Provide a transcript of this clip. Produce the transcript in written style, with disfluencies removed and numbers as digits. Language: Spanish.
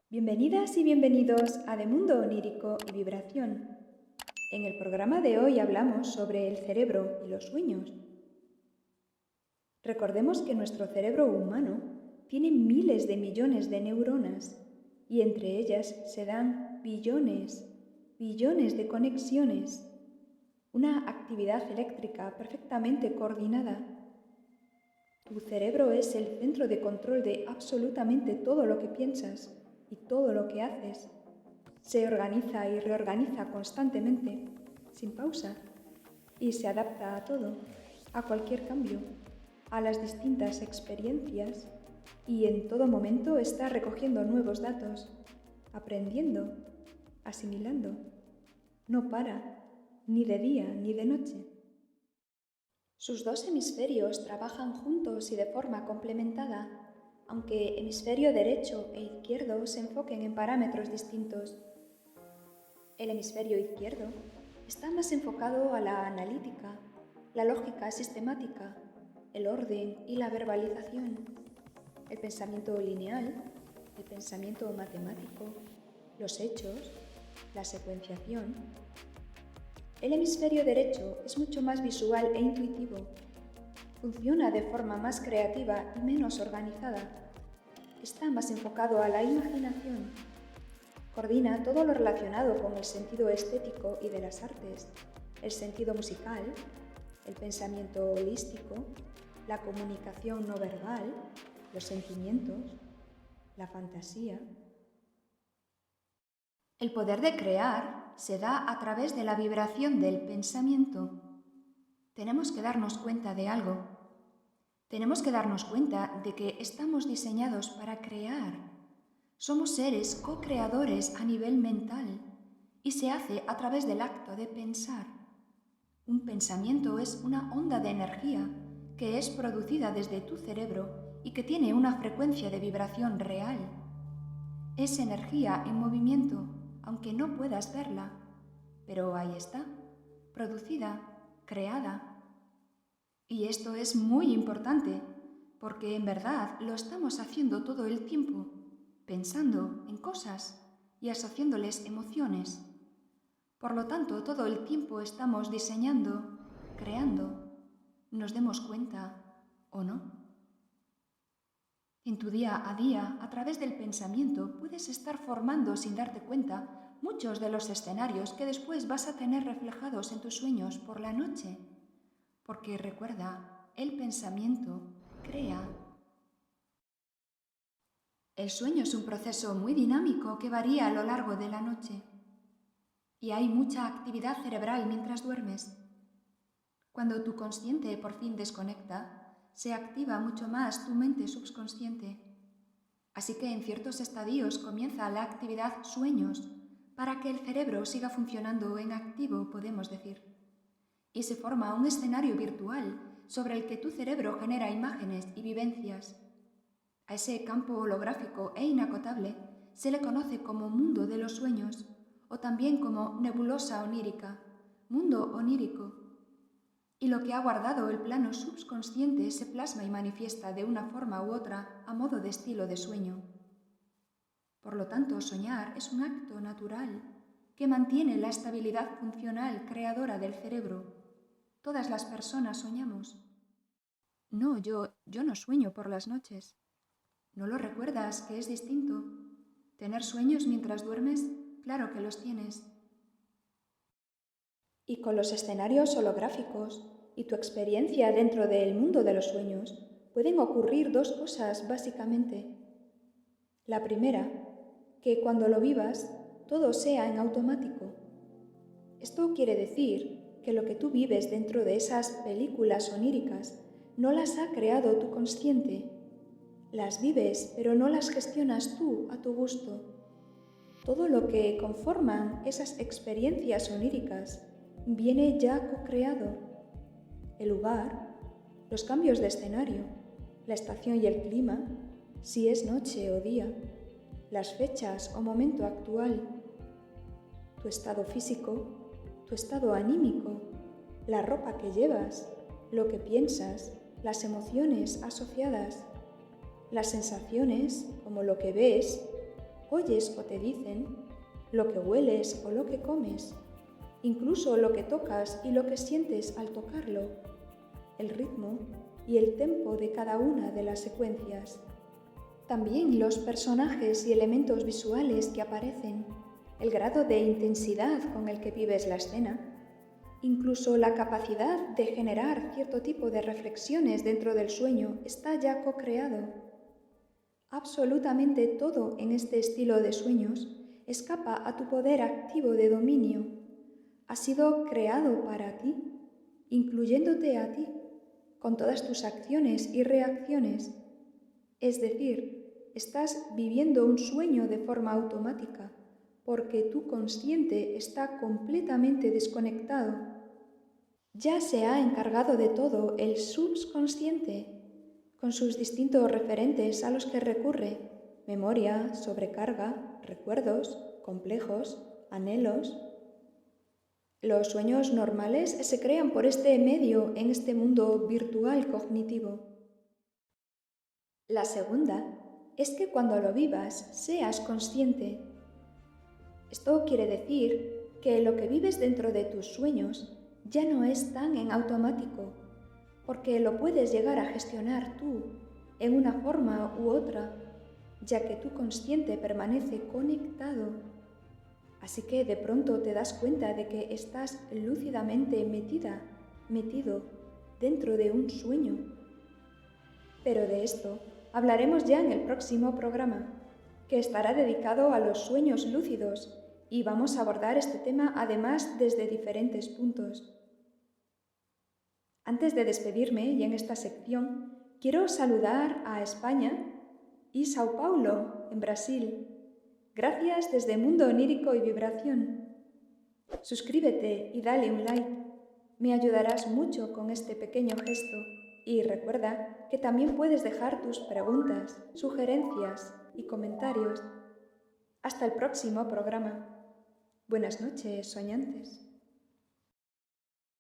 Bienvenidas y bienvenidos a De Mundo Onírico y Vibración. En el programa de hoy hablamos sobre el cerebro y los sueños. Recordemos que nuestro cerebro humano tiene miles de millones de neuronas y entre ellas se dan billones de conexiones, una actividad eléctrica perfectamente coordinada. Tu cerebro es el centro de control de absolutamente todo lo que piensas y todo lo que haces. Se organiza y reorganiza constantemente, sin pausa, y se adapta a todo, a cualquier cambio, a las distintas experiencias, y en todo momento está recogiendo nuevos datos, aprendiendo, asimilando. No para, ni de día ni de noche. Sus dos hemisferios trabajan juntos y de forma complementada, aunque hemisferio derecho e izquierdo se enfoquen en parámetros distintos. El hemisferio izquierdo está más enfocado a la analítica, la lógica sistemática, el orden y la verbalización, el pensamiento lineal, el pensamiento matemático, los hechos, la secuenciación. El hemisferio derecho es mucho más visual e intuitivo. Funciona de forma más creativa y menos organizada. Está más enfocado a la imaginación. Coordina todo lo relacionado con el sentido estético y de las artes, el sentido musical, el pensamiento holístico, la comunicación no verbal, los sentimientos, la fantasía. El poder de crear se da a través de la vibración del pensamiento. Tenemos que darnos cuenta de algo. Tenemos que darnos cuenta de que estamos diseñados para crear. Somos seres co-creadores a nivel mental y se hace a través del acto de pensar. Un pensamiento es una onda de energía que es producida desde tu cerebro y que tiene una frecuencia de vibración real. Es energía en movimiento, aunque no puedas verla, pero ahí está, producida, creada. Y esto es muy importante, porque en verdad lo estamos haciendo todo el tiempo, pensando en cosas y asociándoles emociones. Por lo tanto, todo el tiempo estamos diseñando, creando, nos demos cuenta o no. En tu día a día, a través del pensamiento, puedes estar formando sin darte cuenta muchos de los escenarios que después vas a tener reflejados en tus sueños por la noche. Porque recuerda, el pensamiento crea. El sueño es un proceso muy dinámico que varía a lo largo de la noche. Y hay mucha actividad cerebral mientras duermes. Cuando tu consciente por fin desconecta, se activa mucho más tu mente subconsciente. Así que en ciertos estadios comienza la actividad sueños para que el cerebro siga funcionando en activo, podemos decir. Y se forma un escenario virtual sobre el que tu cerebro genera imágenes y vivencias. A ese campo holográfico e inacotable se le conoce como mundo de los sueños o también como nebulosa onírica, mundo onírico. Y lo que ha guardado el plano subconsciente se plasma y manifiesta de una forma u otra a modo de estilo de sueño. Por lo tanto, soñar es un acto natural que mantiene la estabilidad funcional creadora del cerebro. Todas las personas soñamos. No, yo no sueño por las noches. ¿No lo recuerdas que es distinto? ¿Tener sueños mientras duermes? Claro que los tienes. Y con los escenarios holográficos y tu experiencia dentro del mundo de los sueños, pueden ocurrir dos cosas básicamente. La primera, que cuando lo vivas, todo sea en automático. Esto quiere decir que lo que tú vives dentro de esas películas oníricas no las ha creado tu consciente. Las vives, pero no las gestionas tú a tu gusto. Todo lo que conforman esas experiencias oníricas viene ya co-creado. El lugar, los cambios de escenario, la estación y el clima, si es noche o día, las fechas o momento actual, tu estado físico, tu estado anímico, la ropa que llevas, lo que piensas, las emociones asociadas, las sensaciones como lo que ves, oyes o te dicen, lo que hueles o lo que comes, incluso lo que tocas y lo que sientes al tocarlo, el ritmo y el tempo de cada una de las secuencias. También los personajes y elementos visuales que aparecen, el grado de intensidad con el que vives la escena, incluso la capacidad de generar cierto tipo de reflexiones dentro del sueño está ya co-creado. Absolutamente todo en este estilo de sueños escapa a tu poder activo de dominio. Ha sido creado para ti, incluyéndote a ti, con todas tus acciones y reacciones. Es decir, estás viviendo un sueño de forma automática, porque tu consciente está completamente desconectado. Ya se ha encargado de todo el subconsciente, con sus distintos referentes a los que recurre: memoria, sobrecarga, recuerdos, complejos, anhelos. Los sueños normales se crean por este medio en este mundo virtual cognitivo. La segunda es que cuando lo vivas seas consciente. Esto quiere decir que lo que vives dentro de tus sueños ya no es tan en automático, porque lo puedes llegar a gestionar tú en una forma u otra, ya que tu consciente permanece conectado. Así que de pronto te das cuenta de que estás lúcidamente metido dentro de un sueño. Pero de esto hablaremos ya en el próximo programa, que estará dedicado a los sueños lúcidos, y vamos a abordar este tema además desde diferentes puntos. Antes de despedirme y en esta sección, quiero saludar a España y Sao Paulo, en Brasil. Gracias desde Mundo Onírico y Vibración. Suscríbete y dale un like. Me ayudarás mucho con este pequeño gesto. Y recuerda que también puedes dejar tus preguntas, sugerencias y comentarios. Hasta el próximo programa. Buenas noches, soñantes.